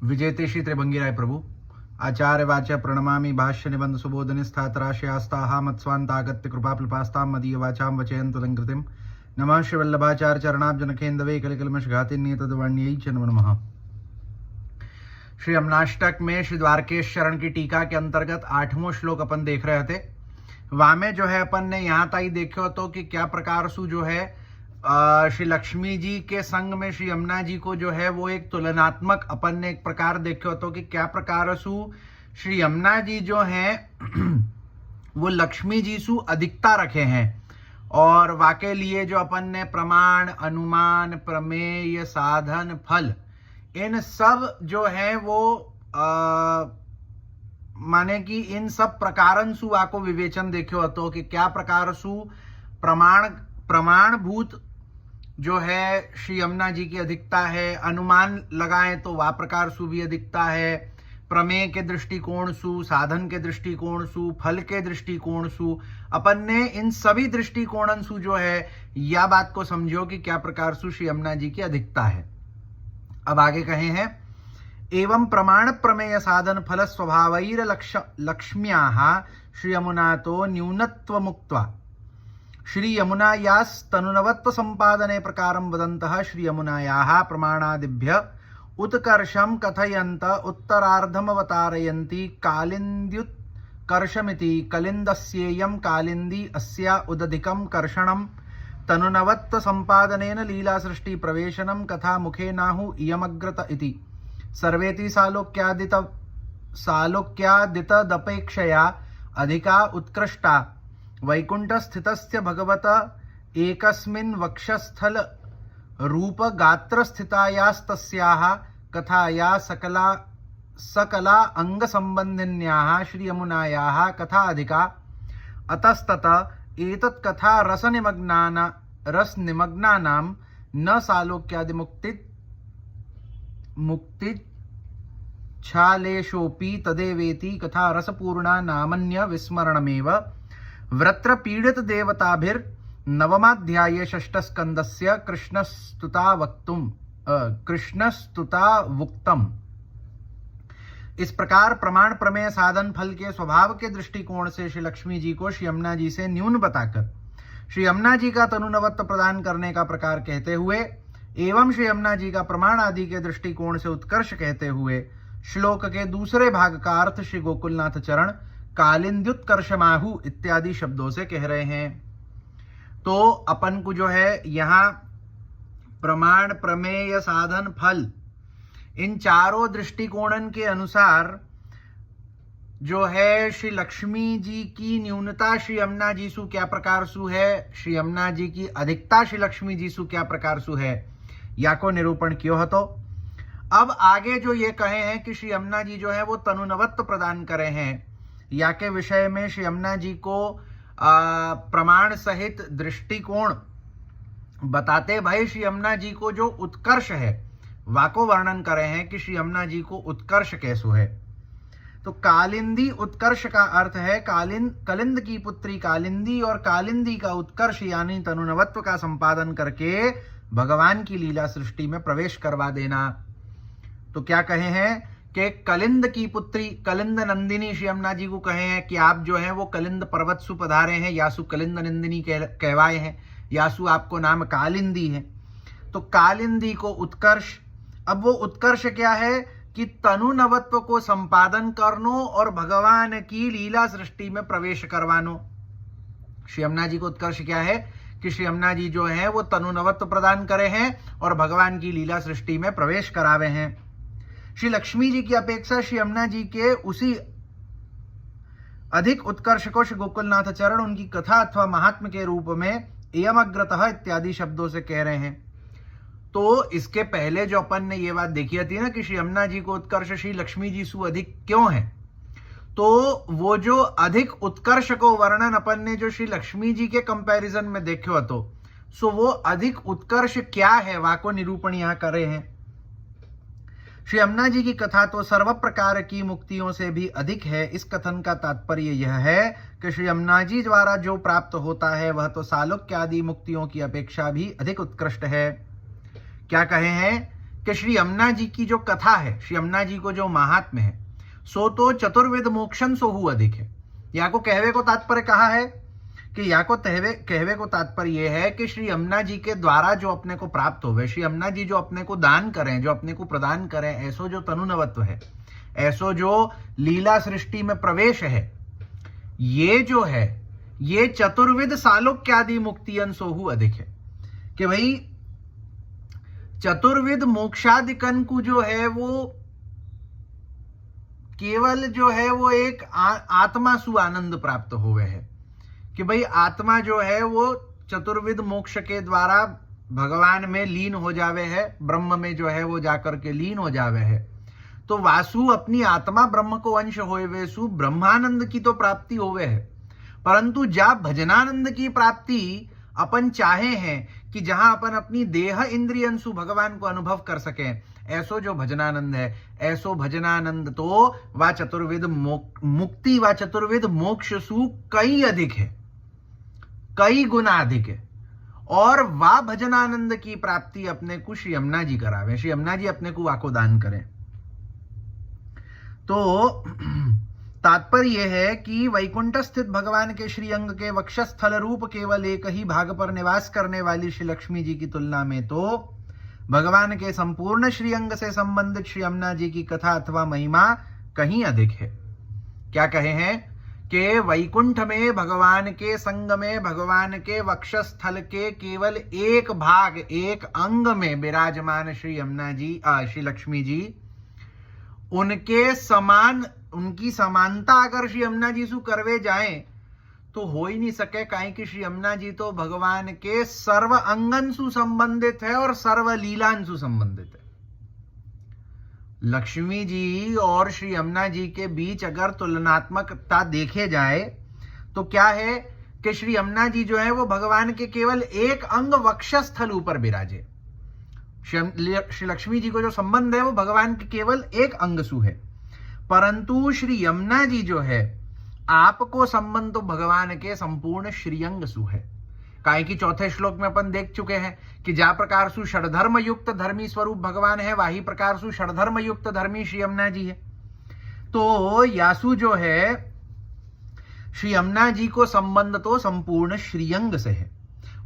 विजेते श्री त्रिभंगी राय प्रभु आचार्य वाच्य प्रणमामि भाष्य निबंध सुबोधन स्थातराशयास्ताः मत्स्वान्तागत्य कृपाप्लपास्तां मदीय वाचां वचयन्तुलङ्कृतिं नमः श्री वल्लभाचार्य चरणाब्जनखेन्दवे कलिकल्मषघातिन्ये तद्वर्ण्यै च नमो नमः। श्री अमनाष्टक में श्री द्वारकेश शरण की टीका के अंतर्गत 8वां श्लोक अपन देख रहे थे। वहां में जो है अपन ने यहाँ तक देखो तो कि क्या प्रकार सु जो है श्री लक्ष्मी जी के संग में श्री यमुना जी को जो है वो एक तुलनात्मक अपन ने एक प्रकार देखो तो कि क्या प्रकार सु श्री यमुना जी जो है वो लक्ष्मी जी सु अधिकता रखे हैं और वाके लिए जो अपन ने प्रमाण अनुमान प्रमेय साधन फल इन सब जो है वो माने कि इन सब प्रकारन सु आको विवेचन देखो तो कि क्या प्रकार सु प्रमाणभूत जो है श्री यमुना जी की अधिकता है, अनुमान लगाएं तो वह प्रकार सु भी अधिकता है, प्रमेय के दृष्टिकोण सु, साधन के दृष्टिकोण सु, फल के दृष्टिकोण सु, अपन ने इन सभी दृष्टिकोणन सु जो है या बात को समझो कि क्या प्रकार सु श्री यमुना जी की अधिकता है। अब आगे कहे हैं एवं प्रमाण प्रमेय साधन फल स्वभावैर लक्ष्म्याः श्री यमुना तो न्यूनत्व मुक्त्वा श्री यमुनायास्तनुनवत्व संपादने प्रकारं वदन्तः श्री यमुनायाः प्रमाणादिभ्य उत्कर्षं कथयन्त उत्तरार्धमवतारयन्ति कालिन्द्युत्कर्षमिति कलिन्दस्येयं कालिन्दी अस्या उदधिकं कर्षणं तनुनवत्व संपादनेन लीला सृष्टि प्रवेशनं कथा मुखे नाहु इयमग्रत इति सर्वेति सालोक्यादितदपेक्षया अधिका उत्कृष्टा वैकुंठ स्थितस्य भगवत एकस्मिन् वक्षस्थल रूप गात्र स्थितायास्तस्याः कथाया सकला अंग संबंधिन्याः श्री यमुनायाः कथा अधिका अतस्तत एतत् कथा रसनिमग्नानां न सालोक्यादि मुक्तिच्छालेषोऽपि तदेवेति कथा रसपूर्णा नामन्य विस्मरणमेव व्रत्र पीड़ित देवताभिर्नवमाध्याये षष्ठस्कंदस्य कृष्णस्तुतावुक्तम्। इस प्रकार प्रमाण प्रमेय साधन फल के स्वभाव के दृष्टिकोण से श्री लक्ष्मी जी को श्री यमुना जी से न्यून बताकर श्री यमुना जी का तनुनवत्व प्रदान करने का प्रकार कहते हुए एवं श्री यमुना जी का प्रमाण आदि के दृष्टिकोण से उत्कर्ष कहते हुए श्लोक के दूसरे भाग का अर्थ श्री गोकुलनाथ चरण कालिंद्युत्कर्षमाहु इत्यादि शब्दों से कह रहे हैं। तो अपन को जो है यहाँ प्रमाण प्रमेय साधन फल इन चारों दृष्टिकोणन के अनुसार जो है श्री लक्ष्मी जी की न्यूनता श्री यमुना जी सु क्या प्रकार सु है, श्री यमुना जी की अधिकता श्री लक्ष्मी जी सु क्या प्रकार सु है, या को निरूपण क्यों हो। तो अब आगे जो ये कहे हैं कि श्री यमुना जी जो है वो तनुनवत्व प्रदान करे हैं या के विषय में श्री यमुना जी को प्रमाण सहित दृष्टिकोण बताते भाई श्री यमुना जी को जो उत्कर्ष है वाको वर्णन करे हैं कि श्री यमुना जी को उत्कर्ष कैसो है। तो कालिंदी उत्कर्ष का अर्थ है कलिंद की पुत्री कालिंदी और कालिंदी का उत्कर्ष यानी तनुनवत्व का संपादन करके भगवान की लीला सृष्टि में प्रवेश करवा देना। तो क्या कहे हैं कि कलिंद की पुत्री कलिंद नंदिनी श्री यमुना जी को कहे हैं कि आप जो हैं वो कलिंद पर्वत सु पधारे हैं, यासु कलिंद नंदिनी कहवाए हैं, यासु आपको नाम कालिंदी है। तो कालिंदी को उत्कर्ष, अब वो उत्कर्ष क्या है कि तनु नवत्व को संपादन करनो और भगवान की लीला सृष्टि में प्रवेश करवानो। श्री यमुना जी को उत्कर्ष क्या है कि श्री यमुना जी जो है वो तनु नवत्व प्रदान करे हैं और भगवान की लीला सृष्टि में प्रवेश करावे हैं। श्री लक्ष्मी जी की अपेक्षा श्री यमुना जी के उसी अधिक उत्कर्ष को श्री गोकुलनाथ चरण उनकी कथा अथवा महात्म के रूप में एयमग्रतः इत्यादि शब्दों से कह रहे हैं। तो इसके पहले जो अपन ने ये बात देखी थी ना कि श्री यमुना जी को उत्कर्ष श्री लक्ष्मी जी सु अधिक क्यों है, तो वो जो अधिक उत्कर्ष को वर्णन अपन ने जो श्री लक्ष्मी जी के कंपैरिजन में देखो तो सो वो अधिक उत्कर्ष क्या है वाको निरूपण यहां करे हैं। श्री यमुना जी की कथा तो सर्व प्रकार की मुक्तियों से भी अधिक है। इस कथन का तात्पर्य यह है कि श्री यमुना जी द्वारा जो प्राप्त होता है वह तो सालोक्यादि मुक्तियों की अपेक्षा भी अधिक उत्कृष्ट है। क्या कहे हैं कि श्री यमुना जी की जो कथा है, श्री यमुना जी को जो महात्म्य है, सो तो चतुर्विध मोक्षन सोहु अधिक है। या को कहवे को तात्पर्य कहा है कि या को कहवे को तात्पर्य यह है कि श्री यमुना जी के द्वारा जो अपने को प्राप्त होवे, श्री यमुना जी जो अपने को दान करें, जो अपने को प्रदान करें, ऐसो जो तनुनवत्व है, ऐसो जो लीला सृष्टि में प्रवेश है, ये जो है ये चतुर्विध सालोक्यादि मुक्तियन सोहु अधिक है। कि भाई चतुर्विध मोक्षादिकन को जो है वो केवल जो है वो एक आत्मा सु आनंद प्राप्त हुए है। कि भाई आत्मा जो है वो चतुर्विध मोक्ष के द्वारा भगवान में लीन हो जावे है, ब्रह्म में जो है वो जाकर के लीन हो जावे है। तो वासु अपनी आत्मा ब्रह्म को अंश होवे सु ब्रह्मानंद की तो प्राप्ति होवे है, परंतु जा भजनानंद की प्राप्ति अपन चाहे हैं कि जहां अपन अपनी देह इंद्रियंसु भगवान को अनुभव कर सकें, ऐसो जो भजनानंद है, ऐसो भजनानंद तो वा चतुर्विध मुक्ति वा चतुर्विध मोक्ष सु कई अधिक है, कई गुना अधिक है। और वा भजनानंद की प्राप्ति अपने को श्री यमुना जी करावे, श्री यमुना जी अपने को वाको दान करें। तो तात्पर्य यह है कि वैकुंठ स्थित भगवान के श्रीअंग के वक्षस्थल रूप केवल एक ही भाग पर निवास करने वाली श्री लक्ष्मी जी की तुलना में तो भगवान के संपूर्ण श्रीअंग से संबंधित श्री यमुना जी की कथा अथवा महिमा कहीं अधिक है। क्या कहे हैं कि वैकुंठ में भगवान के संग में भगवान के वक्षस्थल के केवल एक भाग, एक अंग में विराजमान श्री यमुना जी, श्री लक्ष्मी जी, उनके समान, उनकी समानता अगर श्री यमुना जी सु करवे जाए तो हो ही नहीं सके। काहे कि श्री यमुना जी तो भगवान के सर्व अंगन सु संबंधित है और सर्व लीलान सु संबंधित है। लक्ष्मी जी और श्री यमुना जी के बीच अगर तुलनात्मकता देखे जाए तो क्या है कि श्री यमुना जी जो है वो भगवान के केवल एक अंग वक्षस्थल ऊपर विराजे। श्री लक्ष्मी जी को जो संबंध है वो भगवान के केवल एक अंग सु है, परंतु श्री यमुना जी जो है आपको संबंध तो भगवान के संपूर्ण श्रीअंग सु है। काहे कि चौथे श्लोक में अपन देख चुके हैं कि जा प्रकार सु षडधर्म युक्त धर्मी स्वरूप भगवान है, वही प्रकार सु षडधर्म युक्त धर्मी श्री यमुना जी है। तो यासु जो है श्री यमुना जी को संबंध तो संपूर्ण श्रीअंग से है,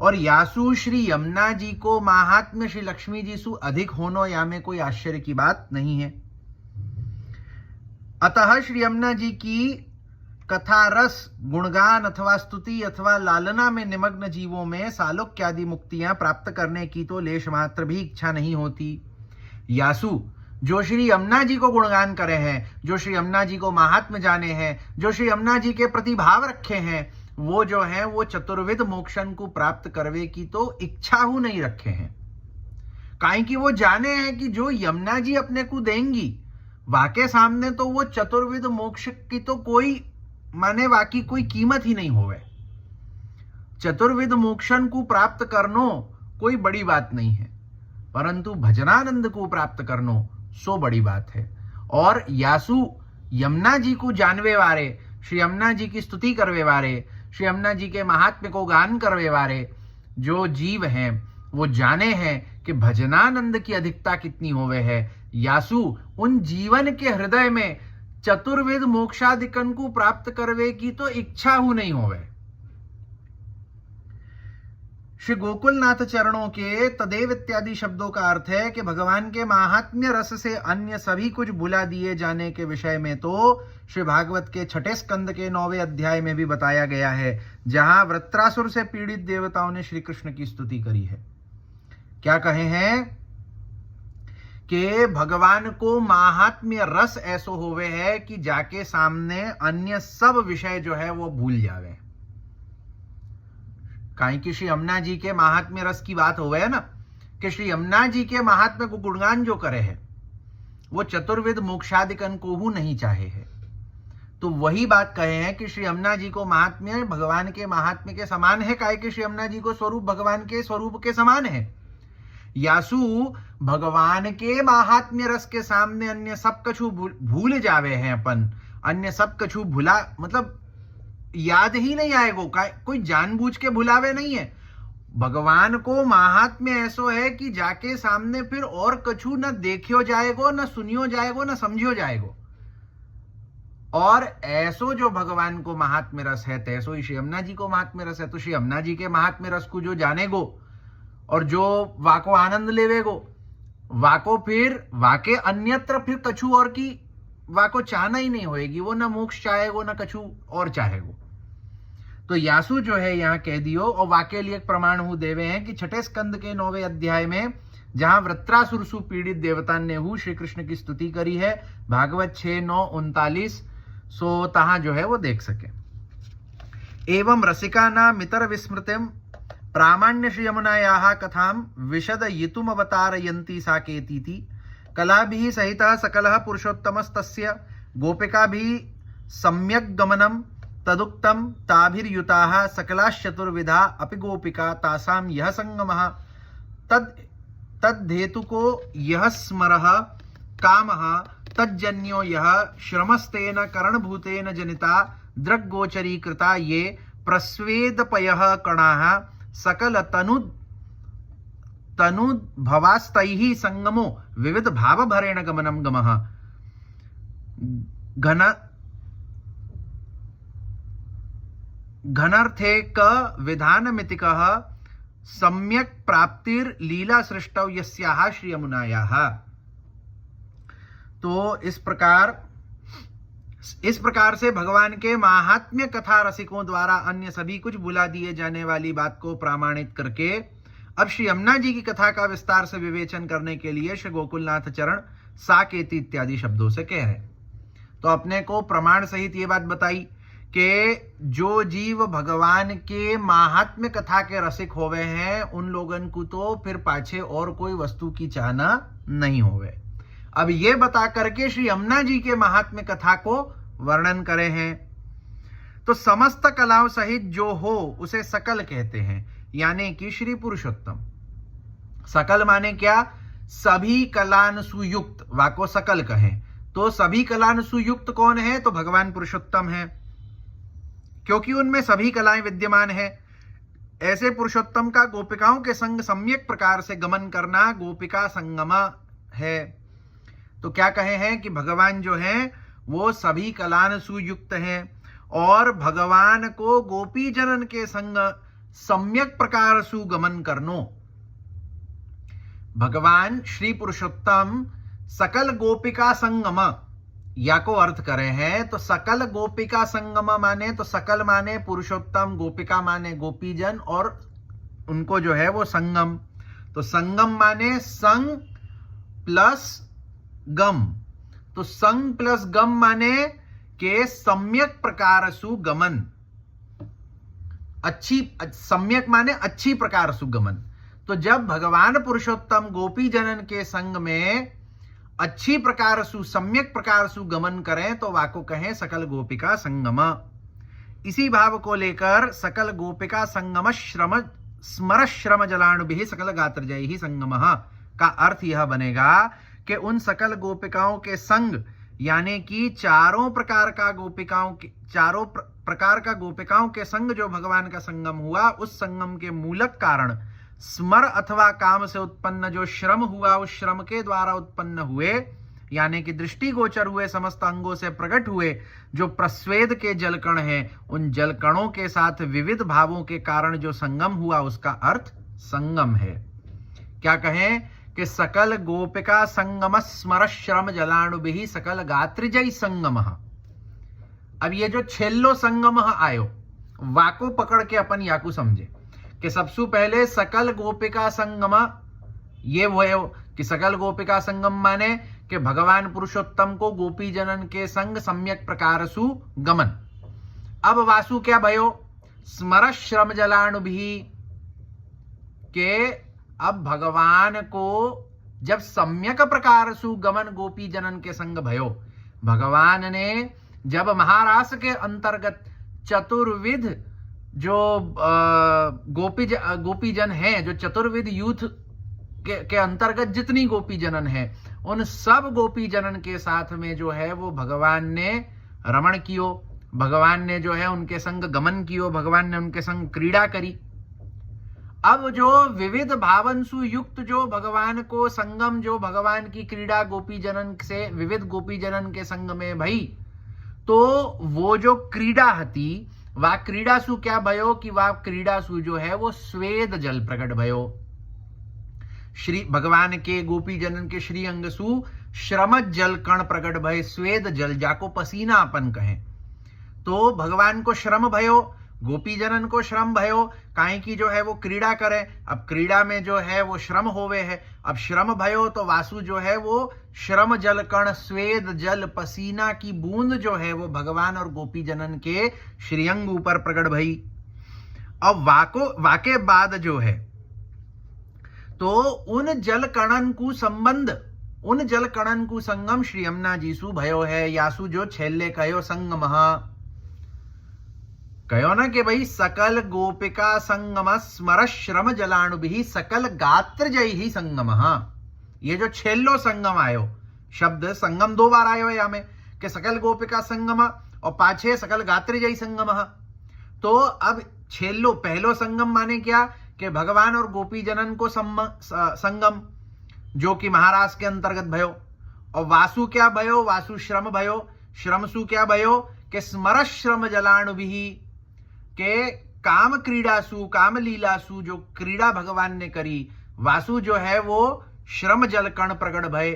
और यासु श्री यमुना जी को महात्म्य श्री लक्ष्मी जी सु अधिक होनो या में कोई आश्चर्य की बात नहीं है। अतः श्री यमुना जी की कथा रस, गुणगान अथवा स्तुति अथवा लालना में निमग्न जीवों में सालोक्यादि मुक्तियां प्राप्त करने की तो लेश मात्र भी इच्छा नहीं होती। यासु जो श्री यमुना जी को गुणगान करे हैं, जो श्री यमुना जी को महात्म्य जाने हैं, जो श्री यमुना जी के प्रति भाव रखे हैं, वो जो है वो चतुर्विध मोक्षन को प्राप्त करवे की तो इच्छा ही नहीं रखे हैं। काहे कि वो जाने हैं कि जो यमुना जी अपने को देंगी वाके सामने तो वो चतुर्विध मोक्ष की तो कोई माने वाकी कोई कीमत ही नहीं होवे। चतुर्विध मोक्षन को प्राप्त करनो कोई बड़ी बात नहीं है, परंतु भजनानंद को प्राप्त करनो सो बड़ी बात है। और यासु यमुना जी को जानवे वारे, श्री यमुना जी की स्तुति करवे वारे, श्री यमुना जी के महात्म्य को गान करवे वारे जो जीव हैं वो जाने हैं कि भजनानंद की अधिकता कितनी होवे है। यासु उन जीवन के हृदय में चतुर्विध मोक्षादिकन को प्राप्त करवे की तो इच्छा ही नहीं होवे। श्री गोकुलनाथ चरणों के तदेव इत्यादि शब्दों का अर्थ है कि भगवान के महात्म्य रस से अन्य सभी कुछ भुला दिए जाने के विषय में तो श्री भागवत के 6 स्कंद के 9वें अध्याय में भी बताया गया है, जहां वृत्रासुर से पीड़ित देवताओं ने श्री कृष्ण की स्तुति करी है। क्या कहे हैं कि भगवान को महात्म्य रस ऐसो होवे है कि जाके सामने अन्य सब विषय जो है वो भूल जावे। काहे कि श्री यमुना जी के महात्म्य रस की बात होवे है ना, कि श्री यमुना जी के महात्म्य को गुणगान जो करे है वो चतुर्विध मोक्षादिकन को भी नहीं चाहे है। तो वही बात कहे हैं कि श्री यमुना जी को महात्म्य भगवान के महात्म्य के समान है। काहे कि श्री यमुना जी को स्वरूप भगवान के स्वरूप के समान है। यासु भगवान के महात्म्य रस के सामने अन्य सब कछु भूल जावे हैं अपन, अन्य सब कछु भुला मतलब याद ही नहीं आएगो। कोई जानबूझ के भुलावे नहीं है, भगवान को महात्म्य ऐसो है कि जाके सामने फिर और कछु न देखियो जाएगो, न सुनियो जाएगो, न समझियो जाएगो। और ऐसो जो भगवान को महात्म्य रस है, तैसो ही श्री यमुना जी को महात्म्य रस है। तो श्री यमुना जी के महात्म्य रस को जो जानेगो और जो वाको आनंद लेवेगो, वाको फिर वाके अन्यत्र फिर कछु और की वाको चाहना ही नहीं होएगी। वो न मोक्ष चाहेगो, न कछु और चाहेगो। तो यासु जो है यहाँ कह दियो, और वाके लिए एक प्रमाण हु देवे हैं कि छठे स्कंद के 9वें अध्याय में जहां वृत्रासुर से पीड़ित देवता ने हु श्री कृष्ण की स्तुति करी है, भागवत 6:9-39, सो तहां जो है वो देख सके। एवं रसिका नाम इतर विस्मृतिम प्रामाण्य श्री यमुनायाः कथाम विशदयितुम अवतारयन्ति साकेतीति कलाभिः सहितः सकलः पुरुषोत्तमस्तस्य गोपिकाभिः सम्यक् गमनम तदुक्तम ताभिर्युताः सकलाश्चतुर्विधा अपि गोपिका तासां यः संगमः तद्धेतुको यः स्मरः कामः तज्जन्यो यः श्रमस्तेन करणभूतेन जनिता दृग्गोचरीकृता ये प्रस्वेदपयः कणाः सकल तनुद्भवास्तैः संगमो विविध भावभरेण गमनं गमः घनर्थेक विधानमितिकः सम्यक् प्राप्तिर लीला सृष्टौ यस्याः श्री यमुनायाः। तो इस प्रकार से भगवान के महात्म्य कथा रसिकों द्वारा अन्य सभी कुछ भुला दिए जाने वाली बात को प्रमाणित करके अब श्री यमुना जी की कथा का विस्तार से विवेचन करने के लिए श्री गोकुलनाथ चरण साकेति इत्यादि शब्दों से कह रहे। तो अपने को प्रमाण सहित ये बात बताई कि जो जीव भगवान के महात्म्य कथा के रसिक होवे हैं, उन लोगन को तो फिर पाछे और कोई वस्तु की चाहना नहीं होवे। अब ये बता करके श्री यमुना जी के महात्म्य कथा को वर्णन करे हैं। तो समस्त कलाओं सहित जो हो उसे सकल कहते हैं, यानी कि श्री पुरुषोत्तम। सकल माने क्या? सभी कलान सुयुक्त, वाको सकल कहें तो सभी कलान सुयुक्त कौन है? तो भगवान पुरुषोत्तम है, क्योंकि उनमें सभी कलाएं विद्यमान है। ऐसे पुरुषोत्तम का गोपिकाओं के संग सम्यक प्रकार से गमन करना गोपिका संगम है। तो क्या कहे हैं कि भगवान जो हैं वो सभी कलान सुयुक्त हैं और भगवान को गोपी जनन के संग सम्यक प्रकार सुगमन करनो। भगवान श्री पुरुषोत्तम सकल गोपिका संगम या को अर्थ करे हैं। तो सकल गोपिका संगम माने तो सकल माने पुरुषोत्तम, गोपिका माने गोपीजन और उनको जो है वो संगम। तो संगम माने संग प्लस गम। तो संग प्लस गम माने के सम्यक प्रकार सुगमन। अच्छी, सम्यक माने अच्छी प्रकार सुगमन। तो जब भगवान पुरुषोत्तम गोपी जनन के संग में अच्छी प्रकार सु सम्यक प्रकार सुगमन करें तो वाको कहें सकल गोपिका संगम। इसी भाव को लेकर सकल गोपिका संगम श्रम स्मर श्रम जलाणुभिः सकल गात्रजैः संगमः का अर्थ यह बनेगा कि उन सकल गोपिकाओं के संग, यानी कि चारों प्रकार का गोपिकाओं के संग जो भगवान का संगम हुआ, उस संगम के मूलक कारण स्मर अथवा काम से उत्पन्न जो श्रम हुआ, उस श्रम के द्वारा उत्पन्न हुए, यानी कि दृष्टि गोचर हुए, समस्त अंगों से प्रकट हुए जो प्रस्वेद के जलकण हैं, उन जलकणों के साथ विविध भावों के कारण जो संगम हुआ, उसका अर्थ संगम है। क्या कहें कि सकल गोपिका संगम स्मर श्रम जलाणुभिः सकल गात्रिजय संगमः। अब ये जो छेल्लो संगम आयो, वाको पकड़ के अपन याकू समझे कि सबसे पहले सकल गोपिका संगम, ये वो है कि सकल गोपिका संगम माने कि भगवान पुरुषोत्तम को गोपी जनन के संग सम्यक प्रकार सु गमन। अब वासु क्या भयो? स्मर श्रम जलाणुभिः के अब भगवान को जब सम्यक प्रकार सु गमन गोपी जनन के संग भयो, भगवान ने जब महारास के अंतर्गत चतुर्विध जो गोपीजन हैं, जो चतुर्विध यूथ के अंतर्गत जितनी गोपी जनन है, उन सब गोपी जनन के साथ में जो है वो भगवान ने रमण कियो, भगवान ने जो है उनके संग गमन कियो, भगवान ने उनके संग क्रीड़ा करी। अब जो विविध भावनसु युक्त जो भगवान को संगम, जो भगवान की क्रीड़ा गोपी जनन से विविध गोपी जनन के संग में भई, तो वो जो क्रीड़ा हती वा क्रीड़ासु क्या भयो कि वा क्रीड़ासु जो है वो स्वेद जल प्रकट भयो। श्री भगवान के गोपी जनन के श्री अंगसु श्रम जल कण प्रकट भय, स्वेद जल जाको पसीना अपन कहें। तो भगवान को श्रम भयो, गोपी जनन को श्रम भयो, काहे की जो है वो क्रीड़ा करे। अब क्रीड़ा में जो है वो श्रम होवे है। अब श्रम भयो तो वासु जो है वो श्रम जल कण, स्वेद जल, पसीना की बूंद जो है वो भगवान और गोपी जनन के श्रीअंग ऊपर प्रकट भई। अब वाके बाद जो है तो उन जल कणन को संबंध, उन जल कणन को संगम श्री यमुना जीसु भयो है। यासु जो छेले कहो संगम, कहो ना कि भाई सकल गोपिका संगम स्मर श्रम जलाणुभि सकल गात्र जय ही संगम। ये जो छेल्लो संगम आयो, शब्द संगम 2 बार आयो है यहां में कि सकल गोपिका संगम और पाछे सकल गात्र जय संगम। तो अब छेल्लो पहलो संगम माने क्या कि भगवान और गोपी जनन को संगम, जो कि महाराज के अंतर्गत भयो। और वासु क्या भयो, वासु श्रम भयो। श्रमसु क्या भयो कि स्मर श्रम जलाणुभि, के काम क्रीड़ासु, काम लीलासु जो क्रीड़ा भगवान ने करी, वासु जो है वो श्रम जल कण प्रकट भय।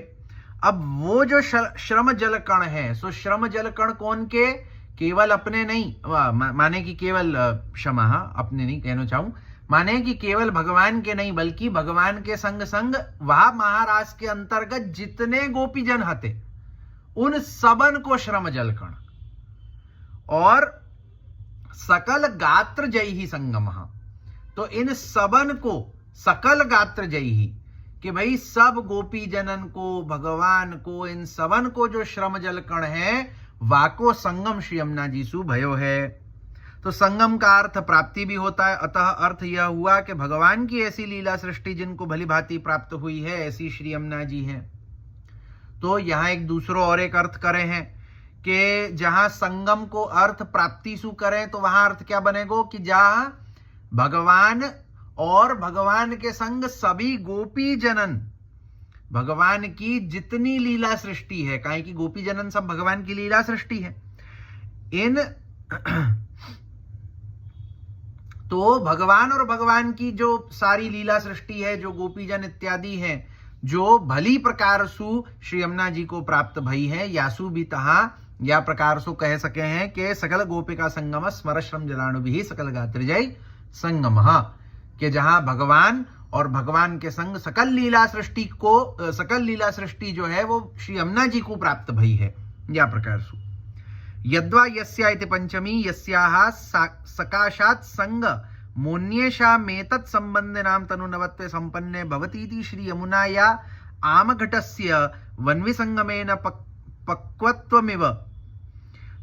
अब वो जो श्रम जल कण है, सो श्रम जल कण कौन के, केवल अपने नहीं, माने कि केवल क्षमा, अपने नहीं कहना चाहूं, माने कि केवल भगवान के नहीं बल्कि भगवान के संग संग वह महाराज के अंतर्गत जितने गोपीजन हते उन सबन को श्रम जल कण और सकल गात्र जय ही संगम। तो इन सबन को सकल गात्र जय ही, कि भाई सब गोपी जनन को, भगवान को, इन सबन को जो श्रम जल कण है वाको संगम श्री यमुना जीसु भयो है। तो संगम का अर्थ प्राप्ति भी होता है। अतः अर्थ यह हुआ कि भगवान की ऐसी लीला सृष्टि जिनको भली भांति प्राप्त हुई है ऐसी श्री यमुना जी हैं। तो यहां एक दूसरो और एक अर्थ करे हैं कि जहां संगम को अर्थ प्राप्ति सु करें तो वहां अर्थ क्या बनेगो कि जहां भगवान और भगवान के संग सभी गोपी जनन, भगवान की जितनी लीला सृष्टि है, काहे कि गोपी जनन सब भगवान की लीला सृष्टि है, इन तो भगवान और भगवान की जो सारी लीला सृष्टि है, जो गोपीजन इत्यादि हैं, जो भली प्रकार सु श्री यमुना जी को प्राप्त भई है, यासु भी तहा या प्रकार सु कह सके हैं कि सकल गोपिका संगम स्मर श्रम जलाणुभि सकल गात्रिजय संगम, कि जहां भगवान और भगवान के संग सकल लीला सृष्टि को, सकल लीला सृष्टि जो है वो श्री यमुना जी को प्राप्त भई है, या प्रकार सु। यद्वा यस्या इति पंचमी यस्याः सकाशात् संग मोन्येषा मेतत् संबंधिनां तनुनवत्वे संपन्ने भवतीति श्री यमुनाया आमघटस्य वन्विसंगमेन पक्वत्वमिव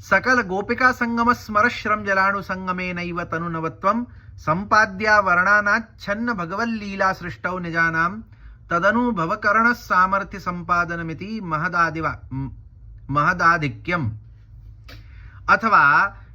सकल गोपिका संगम स्मर श्रम जलाणु संगमेनैव तनुनवत्वं संपाद्या वर्णानाच्छन्न भगवल्लीला सृष्टौ निजानां तदनुभवकरण सामर्थ्य संपादनमिति महदाधिक्यम। अथवा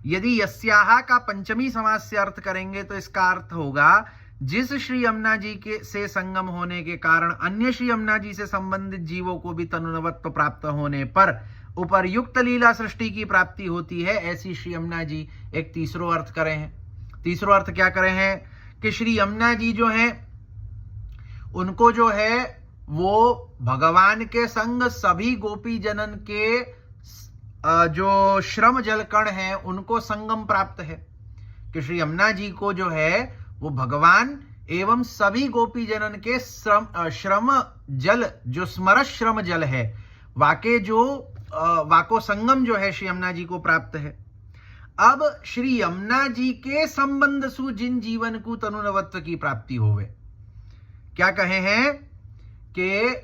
यदि यस्याहा का पंचमी समास से अर्थ करेंगे तो इसका अर्थ होगा जिस श्री यमुना जी के से संगम होने के कारण अन्य श्री यमुना जी से संबंधित जीवों को भी तनुनवत्व प्राप्त होने पर उपर्युक्त लीला सृष्टि की प्राप्ति होती है, ऐसी श्री यमुना जी। एक तीसरो अर्थ करे हैं। तीसरो अर्थ क्या करे हैं कि श्री यमुना जी जो हैं उनको जो है वो भगवान के संग सभी गोपी जनन के जो श्रम जलकण है उनको संगम प्राप्त है, कि श्री यमुना जी को जो है वो भगवान एवं सभी गोपी जनन के श्रम जल, जो स्मर श्रम जल है, वाको संगम जो है श्री यमुना जी को प्राप्त है। अब श्री यमुना जी के संबंध सु जिन जीवन को तनुनवत्व की प्राप्ति होवे, क्या कहे हैं कि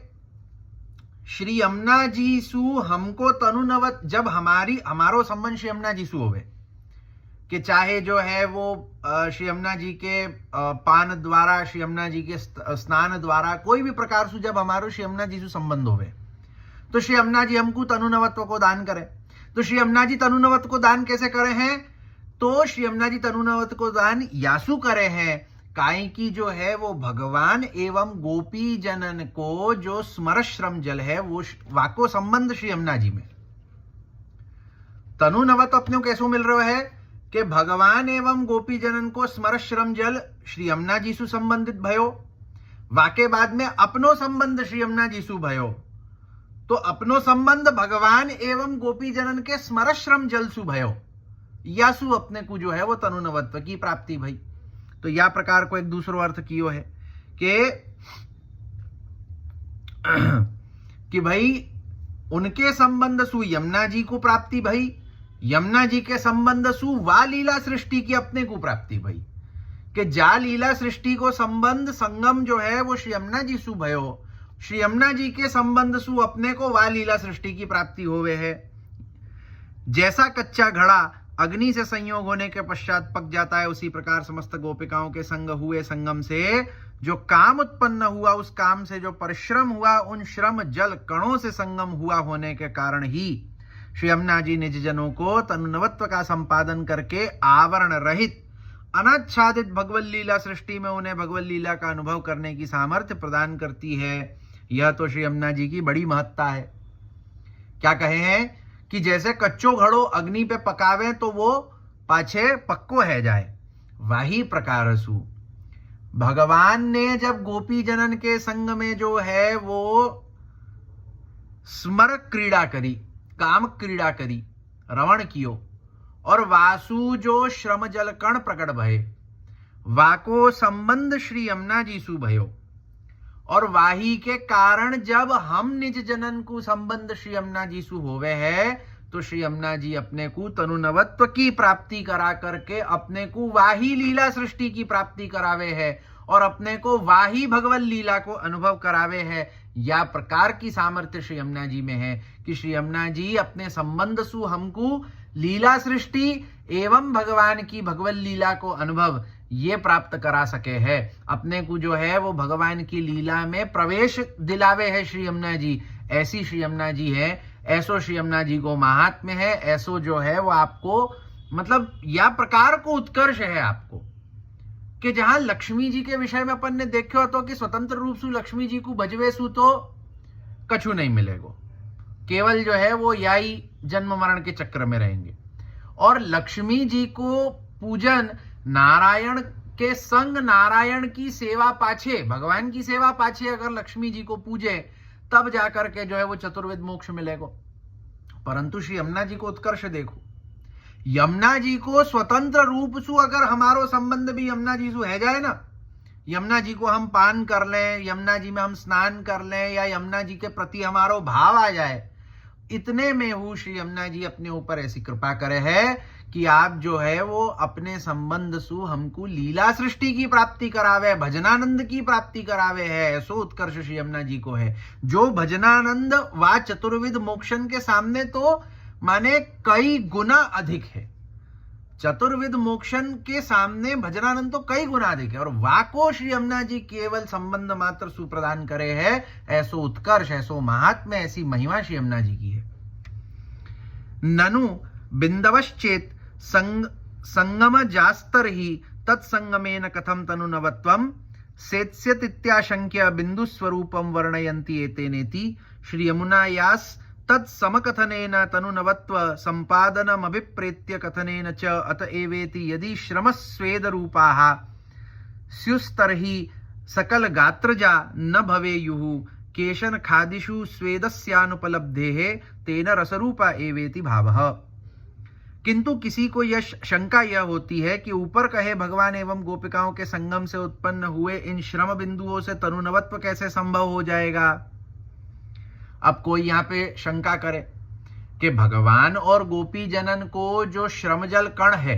श्री यमुना जी सु हमको तनुनवत, जब हमारो संबंध श्री यमुना जी सु होवे, कि चाहे जो है वो श्री यमुना जी के पान द्वारा, श्री यमुना जी के स्नान द्वारा, कोई भी प्रकार से जब हमारो श्री यमुना जी से संबंध होवे तो श्री यमुना जी हमको तनुनवत्व को दान करें। तो श्री यमुना जी तनुनवत्व को दान कैसे करे हैं? तो श्री यमुना जी तनुनवत्व को दान यासु करे हैं काई की जो है वो भगवान एवं गोपी जनन को जो स्मर श्रम जल है वो वाको संबंध श्री यमुना जी में। तनु नवत अपने को कैसो मिल रहा है कि भगवान एवं गोपी जनन को स्मर श्रम जल श्री यमुना जी सु संबंधित भयो, वाके बाद में अपनो संबंध श्री यमुना जी सु भयो, तो अपनो संबंध भगवान एवं गोपी जनन के स्मर श्रम जल सु भयो, यासु अपने को जो है वो तनु नवत्व की प्राप्ति भई। तो या प्रकार को एक दूसरो अर्थ कियो है कि भाई उनके संबंध सु यमुना जी को प्राप्ति भई, यमुना जी के संबंध सु वा लीला सृष्टि की अपने को प्राप्ति भई, कि जा लीला सृष्टि को संबंध संगम जो है वो श्री यमुना जी सु भयो, श्री यमुना जी के संबंध सु अपने को वा लीला सृष्टि की प्राप्ति होवे है। जैसा कच्चा घड़ा अग्नि से संयोग होने के पश्चात पक जाता है, उसी प्रकार समस्त गोपिकाओं के संग हुए संगम से जो काम उत्पन्न हुआ, उस काम से जो परिश्रम हुआ, उन श्रम जल कणों से संगम हुआ होने के कारण ही श्री यमुना जी निज जनों को तनुनवत्व का संपादन करके आवरण रहित अनाच्छादित भगवत लीला सृष्टि में उन्हें भगवत लीला का अनुभव करने की सामर्थ्य प्रदान करती है। यह तो श्री यमुना जी की बड़ी महत्ता है। क्या कहे हैं कि जैसे कच्चो घड़ो अग्नि पे पकावे तो वो पाछे पक्को है जाए, वही प्रकार सु भगवान ने जब गोपी जनन के संग में जो है वो स्मर क्रीड़ा करी, काम क्रीड़ा करी, रवण कियो, और वासु जो श्रम जल कण प्रकट भये, वाको संबंध श्री यमुना जी सु भयो, और वाही के कारण जब हम निज जनन को संबंध श्री यमुना जी सु होवे है, तो श्री यमुना जी अपने को तनुनवत्व की प्राप्ति करा करके अपने को वाही लीला सृष्टि की प्राप्ति करावे है, और अपने को वाही भगवत लीला को अनुभव करावे है। या प्रकार की सामर्थ्य श्री यमुना जी में है कि श्री यमुना जी अपने संबंध सु हमको लीला सृष्टि एवं भगवान की भगवत लीला को अनुभव ये प्राप्त करा सके है। अपने को जो है वो भगवान की लीला में प्रवेश दिलावे है श्री यमुना जी। ऐसी श्री यमुना जी है, ऐसो श्री यमुना जी को महात्म्य है, ऐसो जो है वो आपको मतलब या प्रकार को उत्कर्ष है आपको, कि जहां लक्ष्मी जी के विषय में अपन ने देखो तो कि स्वतंत्र रूप से लक्ष्मी जी को भजवे सु तो कछु नहीं मिलेगो, केवल जो है वो याई जन्म मरण के चक्र में रहेंगे। और लक्ष्मी जी को पूजन नारायण के संग, नारायण की सेवा पाछे, भगवान की सेवा पाछे अगर लक्ष्मी जी को पूजे तब जाकर के जो है वो चतुर्विध मोक्ष मिलेगो। परंतु श्री यमुना जी को उत्कर्ष देखो, यमुना जी को स्वतंत्र रूप सु अगर हमारो संबंध भी यमुना जी सु है जाए ना, यमुना जी को हम पान कर लें, यमुना जी में हम स्नान कर लें, या यमुना जी के प्रति हमारो भाव आ जाए, इतने में वो श्री यमुना जी अपने ऊपर ऐसी कृपा करे है कि आप जो है वो अपने संबंध सु हमको लीला सृष्टि की प्राप्ति करावे, भजनानंद की प्राप्ति करावे है। ऐसो उत्कर्ष श्री यमुना जी को है, जो भजनानंद व चतुर्विध मोक्षन के सामने तो माने कई गुना अधिक है। चतुर्विध मोक्षन के सामने भजनानंद तो कई गुना अधिक है, और वाको श्री यमुना जी केवल संबंध मात्र सुप्रदान करे है। ऐसो उत्कर्ष, ऐसो महात्म्य, ऐसी महिमा श्री यमुना जी की है। ननु बिंदवश्चेत संगम जास्तर ही तत्संगमेन कथम तनुनवत्वम सेत्स्यतित्याशंक्य बिंदु स्वरूपम वर्णयन्ति एतेनेति श्री यमुनायास तत्समकथनेन तनुनवत्व संपादनमभिप्रेत्य कथनेन च अत एवेति यदि श्रमस्वेद रूपाः स्युस्तर्हि सकल गात्रजा न भवेयुः केशन खादिषु स्वेदस्यानुपलब्धेः तेन रसरूपा एवेति भावः। किंतु किसी को यह शंका यह होती है कि ऊपर कहे भगवान एवं गोपिकाओं के संगम से उत्पन्न हुए इन श्रम बिंदुओं से तनुनवत्व कैसे संभव हो जाएगा। अब कोई यहाँ पे शंका करे कि भगवान और गोपी जनन को जो श्रमजल कण है,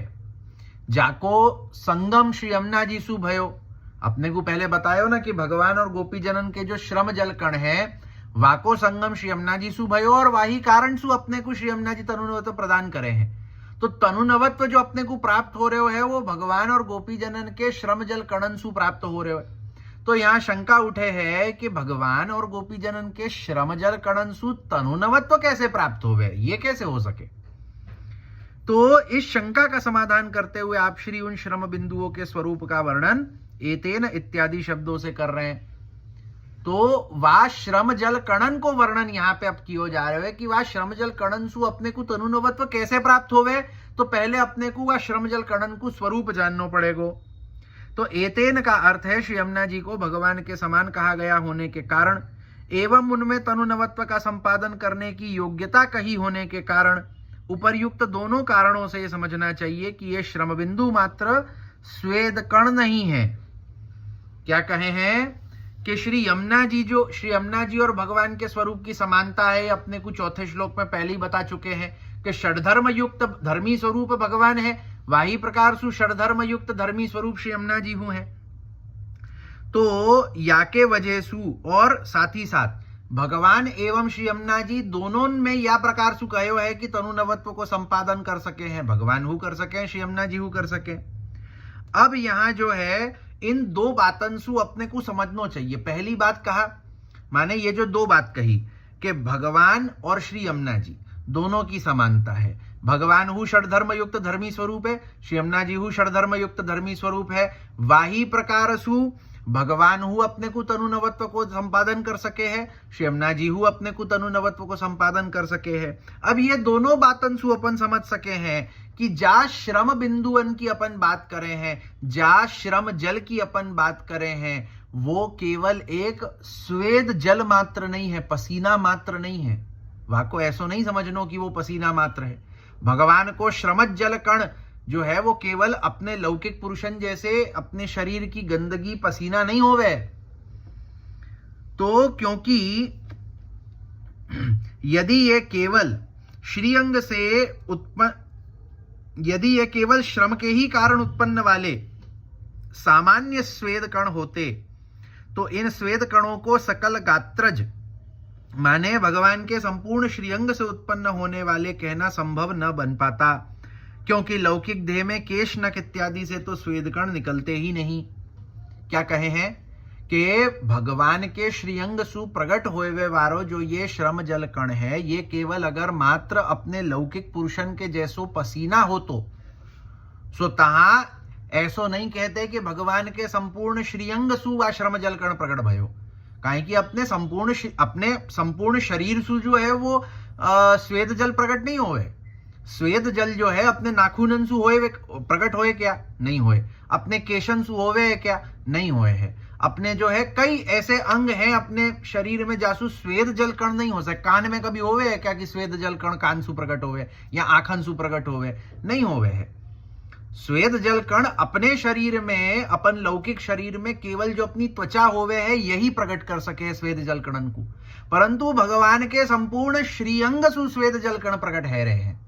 जाको संगम श्री यमुना जी सु भयो, अपने को पहले बतायो ना कि भगवान और गोपी जनन के जो श्रमजल कण है वाको संगम श्री यमुना जी सु भयो, और वाही कारण सु अपने को श्री यमुना जी तनुनवत्व प्रदान करे हैं। तो तनुनवत्व जो अपने को प्राप्त हो रहे है वो भगवान और गोपी जनन के श्रमजल कणन सु प्राप्त हो रहे है। तो यहां शंका उठे है कि भगवान और गोपी जनन के श्रमजल कणन सु तनुनवत्व कैसे प्राप्त होवे, ये कैसे हो सके। तो इस शंका का समाधान करते हुए आप श्री उन श्रम बिंदुओं के स्वरूप का वर्णन एतेन इत्यादि शब्दों से कर रहे हैं। तो वा श्रम जल कणन को वर्णन यहां पे अब किया जा रहा है कि वा श्रम जल कणन सु अपने को तनुनवत्व कैसे प्राप्त होवे, तो पहले अपने को वा श्रम जल कणन को स्वरूप जानना पड़ेगा। तो एतेन का अर्थ है श्री यमुना जी को भगवान के समान कहा गया होने के कारण एवं उनमें तनुनवत्व का संपादन करने की योग्यता कही होने के कारण उपर्युक्त दोनों कारणों से यह समझना चाहिए कि यह श्रम बिंदु मात्र स्वेद कण नहीं है। क्या कहे हैं कि श्री यमुना जी और भगवान के स्वरूप की समानता है, अपने को चौथे श्लोक में पहले ही बता चुके हैं कि षडधर्म युक्त धर्मी स्वरूप भगवान है, वाही प्रकार सु षडधर्म युक्त धर्मी स्वरूप श्री यमुना जी हूं है। तो या के वजह सु और साथ ही साथ भगवान एवं श्री यमुना जी दोनों में या प्रकार सु कहो है कि तनुनवत्व को संपादन कर सके हैं, भगवान हु कर सके, श्री यमुना जी हु कर सके। अब यहां जो है इन दो बातन सु अपने को समझना चाहिए। पहली बात कहा, माने ये जो दो बात कही कि भगवान और श्री यमुना जी दोनों की समानता है, भगवान हु षडधर्म युक्त धर्मी स्वरूप है, श्री यमुना जी हु षडधर्म युक्त धर्मी स्वरूप है, वाही प्रकार सु भगवान हु अपने को तनुनवत्व को संपादन कर सके हैं, श्री यमुना जी हु अपने को तनुनवत्व को संपादन कर सके हैं। अब ये दोनों बातन सु अपन समझ सके हैं कि जा श्रम बिंदुअन की अपन बात करें हैं, जा श्रम जल की अपन बात करें हैं, वो केवल एक स्वेद जल मात्र नहीं है, पसीना मात्र नहीं है। वहां को ऐसा नहीं समझनो कि वो पसीना मात्र है। भगवान को श्रमज जल कण जो है वो केवल अपने लौकिक पुरुषन जैसे अपने शरीर की गंदगी पसीना नहीं होवे। तो क्योंकि यदि ये केवल श्रीअंग से उत्पन्न, यदि ये केवल श्रम के ही कारण उत्पन्न वाले सामान्य स्वेद कण होते तो इन स्वेद कणों को सकल गात्रज माने भगवान के संपूर्ण श्रीअंग से उत्पन्न होने वाले कहना संभव न बन पाता, क्योंकि लौकिक देह में केश नख इत्यादि से तो स्वेद कण निकलते ही नहीं। क्या कहे हैं कि भगवान के श्रीअंग सु प्रगट होए वारो जो ये श्रम जल कण है, ये केवल अगर मात्र अपने लौकिक पुरुषन के जैसो पसीना हो तो सो तहा ऐसो नहीं कहते कि भगवान के संपूर्ण श्रीअंग सु व श्रम जल कण प्रगट भयो, काहे कि अपने संपूर्ण शरीर सु जो है वो स्वेद जल प्रकट नहीं होए। स्वेद जल जो है अपने नाखूनन सु होए प्रकट होए क्या? नहीं होए। अपने केशन सु होवे क्या? नहीं होए है। अपने जो है कई ऐसे अंग हैं अपने शरीर में जासु स्वेद जल कण नहीं हो सकते। कान में कभी होवे है क्या कि स्वेद जल कण कान सु प्रकट होवे या आंखन सु प्रकट होवे? नहीं होवे है। स्वेद जल कण अपने शरीर में, अपन लौकिक शरीर में केवल जो अपनी त्वचा होवे है यही प्रकट कर सके स्वेद जल कणन को, परंतु भगवान के संपूर्ण श्रीअंग सु स्वेद जल कण प्रकट है रहे हैं,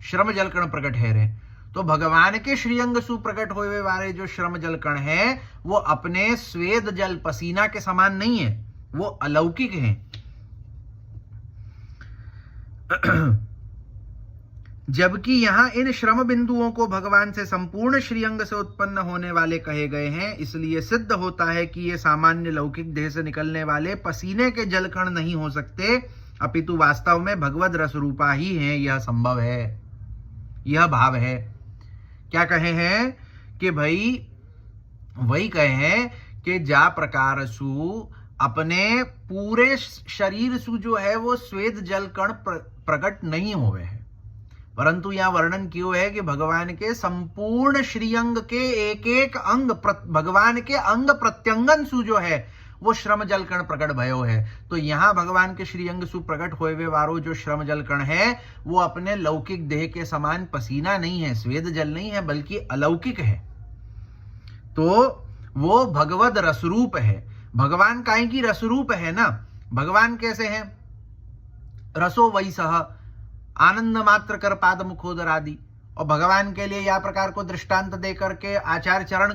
श्रम जल कण प्रकट है रहे। तो भगवान के श्रीअंग सु प्रकट होने वाले जो श्रम जल कण है वो अपने स्वेद जल पसीना के समान नहीं है, वो अलौकिक हैं। जबकि यहां इन श्रम बिंदुओं को भगवान से संपूर्ण श्रीअंग से उत्पन्न होने वाले कहे गए हैं, इसलिए सिद्ध होता है कि ये सामान्य लौकिक देह से निकलने वाले पसीने के जल कण नहीं हो सकते, अपितु वास्तव में भगवद रस रूपा ही है। यह संभव है, यह भाव है। क्या कहे हैं कि भाई वही कहे हैं कि जा प्रकार सु अपने पूरे शरीर सु जो है वो स्वेद जल कण प्रकट नहीं हुए हैं, परंतु यह वर्णन क्यों है कि भगवान के संपूर्ण श्रीअंग के एक एक अंग, भगवान के अंग प्रत्यंगन सु जो है वो श्रम जल कण प्रकट भयो है। तो यहां भगवान के श्रीअंग सु प्रकट होए वारो जो श्रम जल कण है वो अपने लौकिक देह के समान पसीना नहीं है, स्वेद जल नहीं है, बल्कि अलौकिक है। तो वो भगवद रसरूप है। भगवान काहे की रसरूप है ना। भगवान कैसे हैं? रसो वही सह आनंद मात्र कर पाद मुखोदर आदि। और भगवान के लिए यह प्रकार को दृष्टांत देकर के आचार्य चरण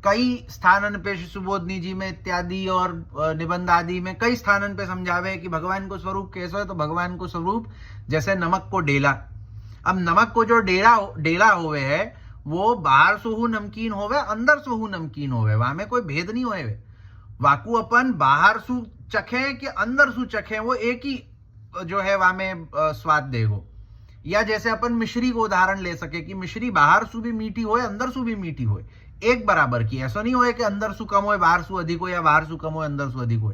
कई स्थानन पे सुबोधनी जी में इत्यादि और निबंध आदि में कई स्थानन पे समझावे कि भगवान को स्वरूप कैसे है। तो भगवान को स्वरूप जैसे नमक को डेला। अब नमक को जो डेला होवे है वो बाहर सोहू नमकीन होवे, अंदर सोहू नमकीन होवे, वहां में कोई भेद नहीं होवे। वाकू अपन बाहर सु चखे कि अंदर सु चखे वो एक ही जो है वहां में स्वाद देगो। या जैसे अपन मिश्री को उदाहरण ले सके कि मिश्री बाहर सु भी मीठी होए, अंदर सु भी मीठी होए, एक बराबर की। ऐसा नहीं होए कि अंदर सु कम हो बाहर सु अधिक हो, या बाहर सु कम हो अंदर सु अधिक हो।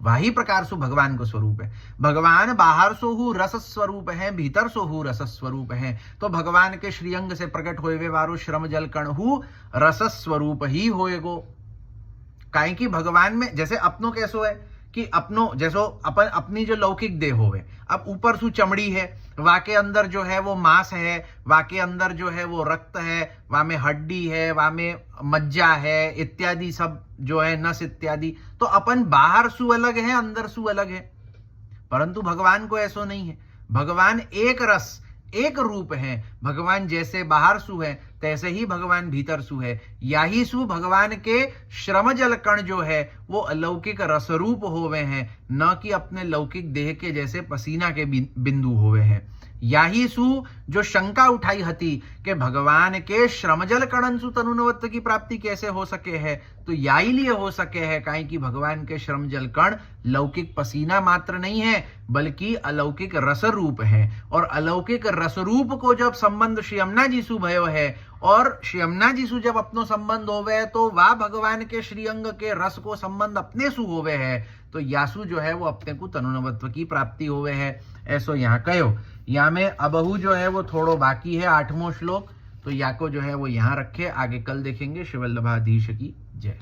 वही प्रकार सु भगवान को स्वरूप है। भगवान बाहर सो हु रस स्वरूप है, भीतर सो हु रस स्वरूप है। तो भगवान के श्रीअंग से प्रकट होए वारो श्रम जल कण हु रस स्वरूप ही होएगो। काहे कि भगवान में जैसे अपनों कैसो है कि अपनों जैसो अपन अपनी जो लौकिक देह होवे, अब ऊपर सु चमड़ी है, वाके अंदर जो है वो मांस है, वाके अंदर जो है वो रक्त है, वा में हड्डी है, वा में मज्जा है इत्यादि सब जो है नस इत्यादि। तो अपन बाहर सु अलग है, अंदर सु अलग है, परंतु भगवान को ऐसो नहीं है। भगवान एक रस एक रूप है। भगवान जैसे बाहर सु है तैसे ही भगवान भीतर सु है। याही सु भगवान के श्रम जल कण जो है वो अलौकिक रसरूप होवे हैं, न कि अपने लौकिक देह के जैसे पसीना के बिंदु होवे हैं। याही सु जो शंका उठाई हती कि भगवान के श्रमजल कणन सु तनुनवत्व की प्राप्ति कैसे हो सके है, तो याही लिए हो सके है काहे कि भगवान के श्रमजल कण लौकिक पसीना मात्र नहीं है बल्कि अलौकिक रसरूप है। और अलौकिक रसरूप को जब संबंध श्री यमुना जी सु भयो है और श्री यमुना जी सु जब अपनो संबंध होवे तो वह भगवान के श्रीअंग के रस को संबंध अपने सु होवे है, तो यासु जो है वो अपने को तनुनवत्व की प्राप्ति होवे है। ऐसो यहाँ कहो। यहाँ में अबहु जो है वो थोड़ो बाकी है 8वां श्लोक, तो या को जो है वो यहाँ रखे, आगे कल देखेंगे। शिवल्लभाधीश की जय।